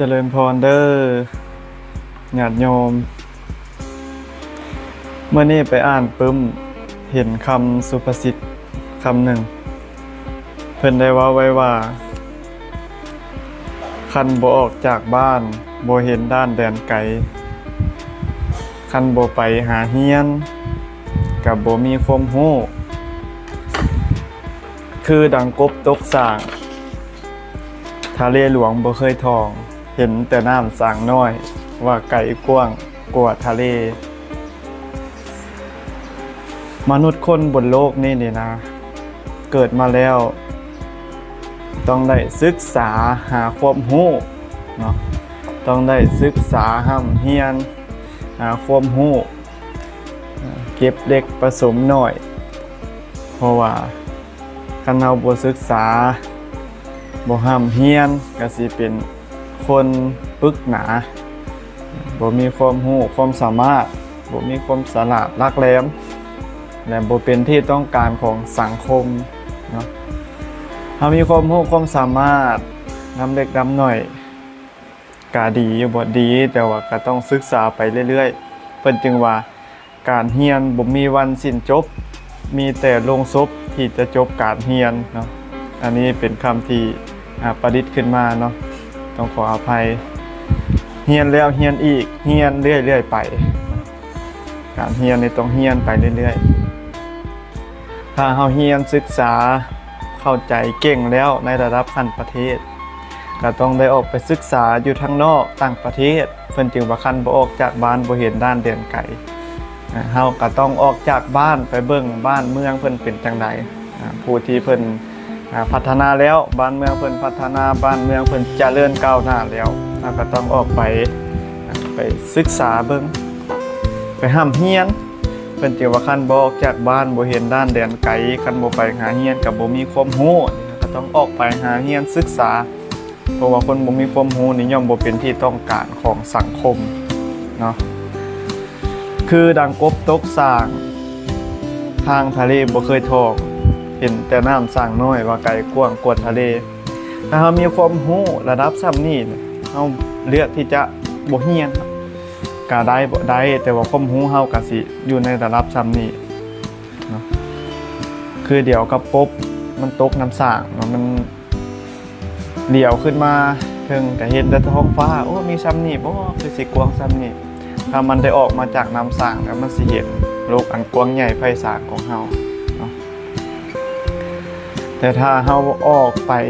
เจริญพรเด้อญาติโยมเมื่อนี้ไปอ่านปึ้มเห็นคำสุภาษิตคำหนึ่งเพิ่นได้ว่าไว้ว่าคันบ่ออกจากบ้านบ่เห็นด้านแดนไกลคันบ่ไปหาเฮียนกับบ่มีความรู้คือดังกบตกสร้างทะเลหลวงบ่เคยทองเห็นแต่น้ำสางน้อยว่าไกลกว้างกว่าทะเลมนุษย์คนบนโลกนี่นะเกิดมาแล้วต้องได้ศึกษาหาความรู้เนาะต้องได้ศึกษาห้ำเฮียนหาความรู้เก็บเล็กผสมน้อยเพราะว่าคันเราบ่ศึกษาบ่ห้ำเฮียนก็สิเป็นคนปึกหนาบ่มีความรู้ความสามารถบ่มีความฉลาดลักแหลมและบ่เป็นที่ต้องการของสังคมเนาะถ้ามีความรู้ความสามารถนำเล็กนำน้อยก็ดีอยู่บ่ดีแต่ว่าก็ต้องศึกษาไปเรื่อยๆเพิ่นจึงว่าการเรียนบ่มีวันสิ้นจบมีแต่ลงศพที่จะจบการเรียนเนาะอันนี้เป็นคำที่ประดิษฐ์ขึ้นมาเนาะต้องขออภัยเรียนแล้วเรียนอีกเรียนเรื่อยๆไปการเรียนนี่ต้องเรียนไปเรื่อยๆถ้าเฮาเรียนศึกษาเข้าใจเก่งแล้วในระดับขั้นประเทศก็ต้องได้ออกไปศึกษาอยู่ทางนอกต่างประเทศเพิ่นจึงว่าคันบ่ออกจากบ้านบ่เห็นด้านแดนไกลเฮาก็ต้องออกจากบ้านไปเบิ่งบ้านเมืองเพิ่นเป็นจังไดผู้ที่เพิ่นพัฒนาแล้วบ้านเมืองเพิ่นพัฒนาบ้านเมืองเพิ่นเจริญก้าวหน้าแล้วเราก็ต้องออกไปศึกษาเบิ่งไปห้ำเฮียนเพิ่นจึงว่าคันบ่ออกจากบ้านบ่เห็นด้านแดนไกลคันบ่ไปหาเฮียนก็บ่มีความรู้ก็ต้องออกไปหาเฮียนศึกษาเพราะว่าคนบ่มีความรู้นี่ย่อมบ่เป็นที่ต้องการของสังคมเนาะคือดังกบตกสร้างทางทะเลบ่เคยทองเห็นแต่น้ำสร้างน้อยว่าไกลกว้างกว่าทะเลถ้าเรามีความรู้ระดับส่ำนี้เราเลือกที่จะบ่เฮียนก็ได้บ่ได้แต่ว่าความรู้เฮาก็สิอยู่ในระดับส่ำนี้เนาะคือเดี๋ยวกับปบมันตกน้ำสร้างมันเดี่ยวขึ้นมาถึงก็เห็นแต่ท้องฟ้าโอ้มีส่ำนี้บ่คือสิกว้างส่ำนี้ถ้ามันได้ออกมาจากน้ำสร้างแล้วมันสิเห็นโลกอันกว้างใหญ่ไพศาลของเฮาแต่ถ้าเฮาออกไป